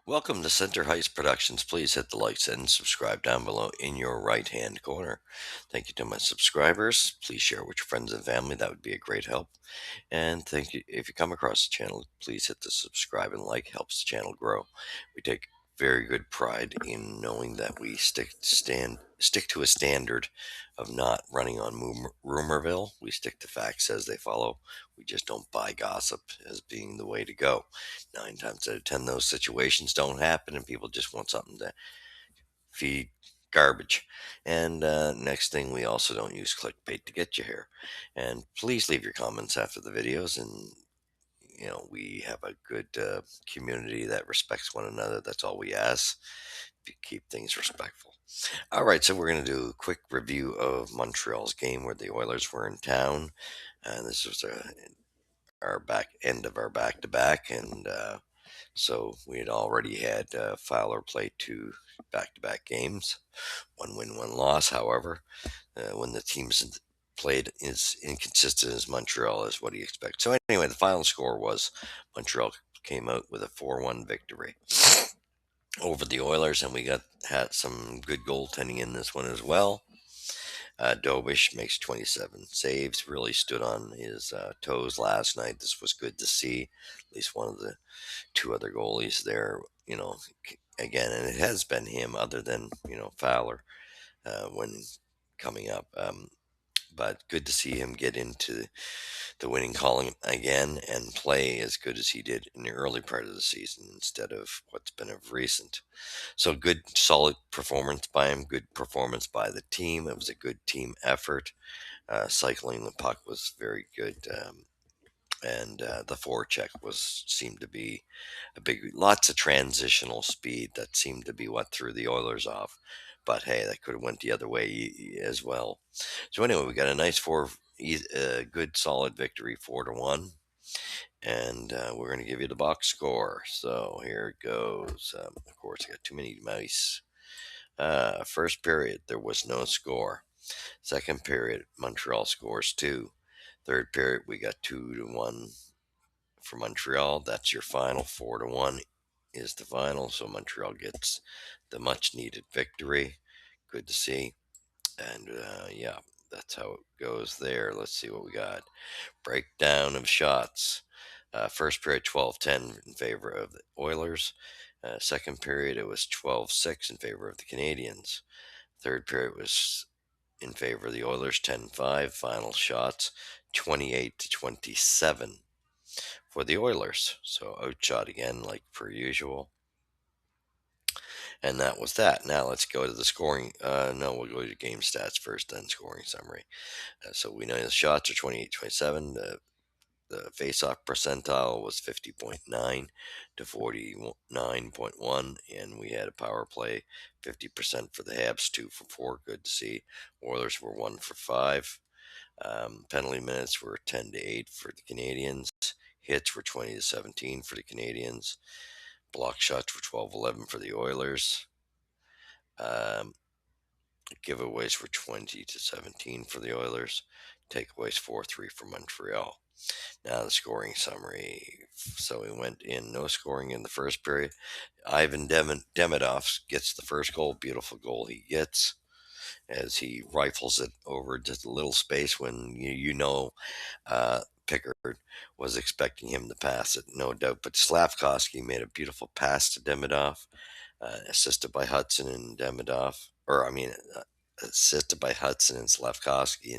Welcome to Center Heights Productions. Please hit the likes and subscribe down below in your right hand corner. Thank you to my subscribers. Please share with your friends and family. That would be a great help. And thank you. If you come across the channel, please hit the subscribe and like. Helps the channel grow. We take very good pride in knowing that we stick to a standard of not running on rumorville. We stick to facts as they follow. We just don't buy gossip as being the way to go. 9 times out of 10, those situations don't happen, and people just want something to feed garbage. And next thing, we also don't use clickbait to get you here. And please leave your comments after the videos. And we have a good community that respects one another. That's all we ask. If you keep things respectful. All right, so we're going to do a quick review of Montreal's game where the Oilers were in town. And this was our back end of our back to back, and so we had already had Fowler play two back to back games, one win, one loss. However, when the team's played as inconsistent as Montreal is what do you expect? So anyway, the final score was Montreal came out with a 4-1 victory over the Oilers, and we had some good goaltending in this one as well. Dobes makes 27 saves, really stood on his toes last night. This was good to see. At least one of the two other goalies there, again, and it has been him other than, Fowler when coming up. But good to see him get into the winning column again and play as good as he did in the early part of the season instead of what's been of recent. So good, solid performance by him. Good performance by the team. It was a good team effort. Cycling the puck was very good, and the forecheck seemed to be a lots of transitional speed. That seemed to be what threw the Oilers off. But hey, that could have went the other way as well. So anyway, we got a nice good solid victory, 4-1, and we're going to give you the box score. So here it goes. Of course, I got too many mice. First period, there was no score. Second period, Montreal scores two. Third period, we got 2-1 for Montreal. That's your final. 4-1 is the final. So Montreal gets the much needed victory. Good to see. And yeah, that's how it goes there. Let's see what we got. Breakdown of shots. First period 12-10 in favor of the Oilers. Second period it was 12-6 in favor of the Canadians. Third period was in favor of the Oilers, 10-5. Final shots 28-27 for the Oilers. So outshot again, like per usual. And that was that. Now let's go to the scoring. No, we'll go to game stats first, then scoring summary. So we know the shots are 28-27. The face-off percentile was 50.9 to 49.1, and we had a power play 50% for the Habs, 2 for 4. Good to see. Oilers were 1 for 5. Penalty minutes were 10-8 for the Canadians. Hits were 20-17 for the Canadians. Block shots were 12-11 for the Oilers. Um, Giveaways were 20-17 for the Oilers. Takeaways 4-3 for Montreal. Now the scoring summary. So we went in no scoring in the first period. Ivan Demidov gets the first goal. Beautiful goal he gets as he rifles it over just a little space when Pickard was expecting him to pass it, no doubt. But Slavkovsky made a beautiful pass to Demidov, assisted by Hudson and Demidov, assisted by Hudson and Slavkovsky.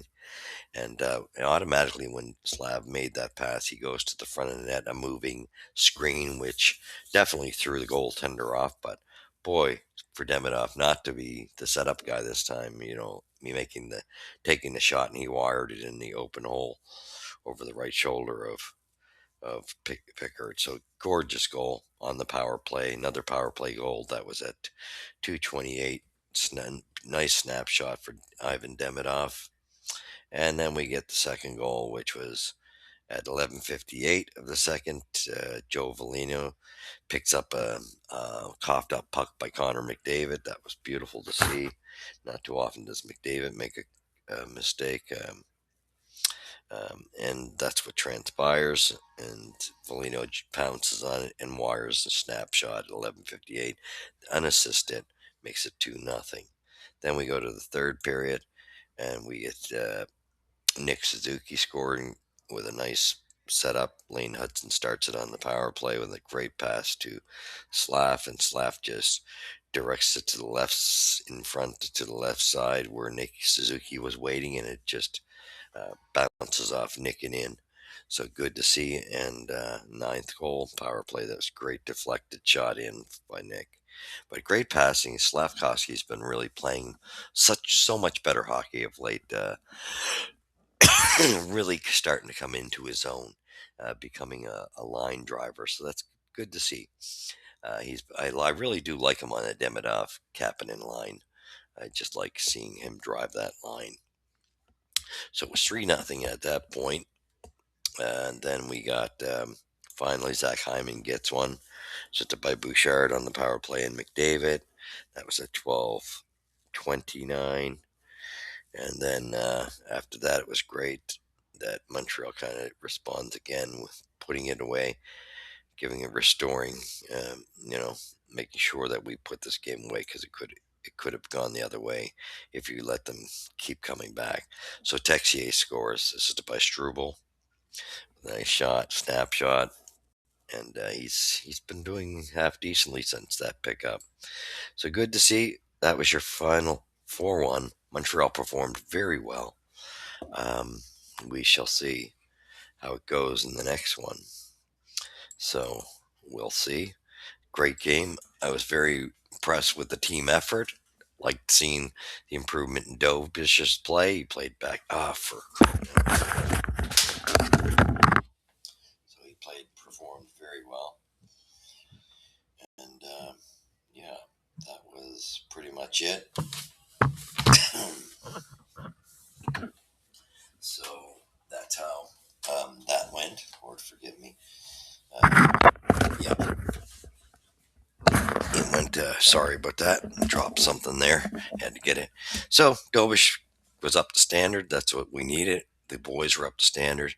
And automatically, when Slav made that pass, he goes to the front of the net, a moving screen, which definitely threw the goaltender off. But boy, for Demidov not to be the setup guy this time, me taking the shot, and he wired it in the open hole over the right shoulder of Pickard. So gorgeous goal on the power play. Another power play goal that was at 2:28. Nice snapshot for Ivan Demidov. And then we get the second goal, which was at 11:58 of the second. Joe Velino picks up a coughed up puck by Connor McDavid. That was beautiful to see. Not too often does McDavid make a mistake. And that's what transpires. And Foligno pounces on it and wires a snapshot at 11:58, unassisted, makes it 2-0. Then we go to the third period, and we get Nick Suzuki scoring with a nice setup. Lane Hudson starts it on the power play with a great pass to Slav, and Slav just directs it to the left in front to the left side where Nick Suzuki was waiting, and it just bounces off Nick and in. So good to see. And ninth goal, power play. That was great deflected shot in by Nick. But great passing. Slavkovsky's been really playing so much better hockey of late. Really starting to come into his own, becoming a line driver. So that's good to see. I really do like him on a Demidov Kapanen line. I just like seeing him drive that line. So it was 3-0 at that point. And then we got finally Zach Hyman gets one. Set up by Bouchard on the power play and McDavid. That was at 12:29. And then after that, it was great that Montreal kind of responds again with putting it away, giving it restoring, you know, making sure that we put this game away because it could have gone the other way if you let them keep coming back. So Texier scores, assisted by Struble. Nice shot, snapshot, and he's been doing half decently since that pickup. So good to see. That was your final 4-1. Montreal performed very well. Um, we shall see how it goes in the next one. So we'll see. Great game. I was very impressed with the team effort. Liked seeing the improvement in Dobes' play. He played back so he performed very well. And yeah, that was pretty much it. So that's how that went. Lord forgive me. Yeah, it went. Sorry about that. Dropped something there. Had to get it. So Dobish was up to standard. That's what we needed. The boys were up to standard.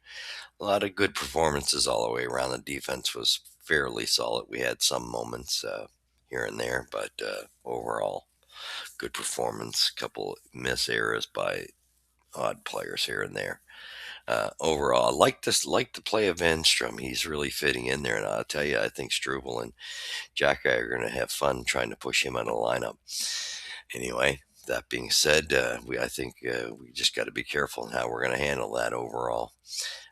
A lot of good performances all the way around. The defense was fairly solid. We had some moments here and there, but overall, good performance. Couple miss errors by odd players here and there. Overall, I like the play of Enstrom. He's really fitting in there, and I'll tell you, I think Struble and Jack are going to have fun trying to push him out of the lineup. Anyway, that being said, I think we just got to be careful in how we're going to handle that overall.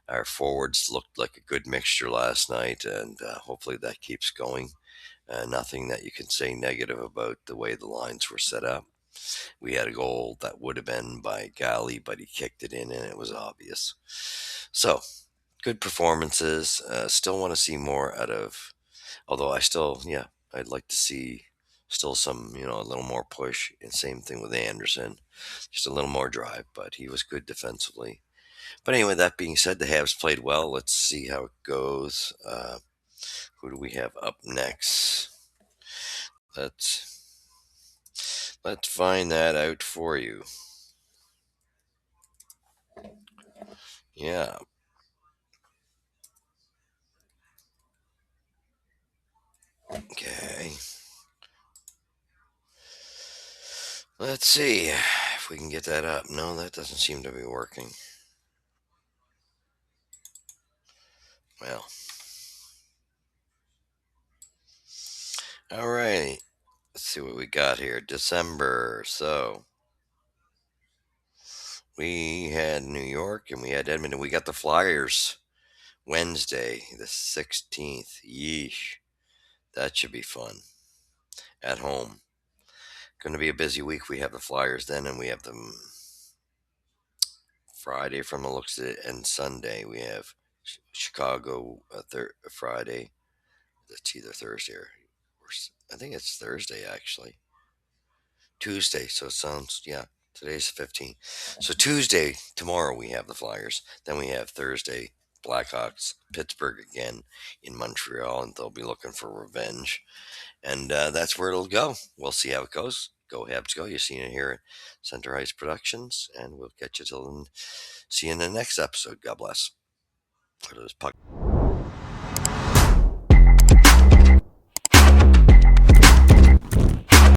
Our forwards looked like a good mixture last night, and hopefully that keeps going. Nothing that you can say negative about the way the lines were set up. We had a goal that would have been by Galley, but he kicked it in, and it was obvious. So, good performances. Still want to see more out of, although yeah, I'd like to see still some, a little more push. And same thing with Anderson, just a little more drive, but he was good defensively. But anyway, that being said, the Habs played well. Let's see how it goes. Who do we have up next? Let's let's find that out for you. Yeah. Okay. Let's see if we can get that up. No, that doesn't seem to be working. Well, all right. Let's see what we got here. December. So we had New York and we had Edmonton. We got the Flyers Wednesday, the 16th. Yeesh. That should be fun at home. Going to be a busy week. We have the Flyers then, and we have them Friday from the looks of it, and Sunday we have Chicago Friday. That's either Thursday or I think it's Thursday actually. Tuesday. So it sounds Today's the 15th. So Tuesday tomorrow we have the Flyers. Then we have Thursday Blackhawks Pittsburgh again in Montreal, and they'll be looking for revenge. And that's where it'll go. We'll see how it goes. Go Habs Go. You've seen it here at Center Ice Productions, and we'll catch you till then. See you in the next episode. God bless. For those puck.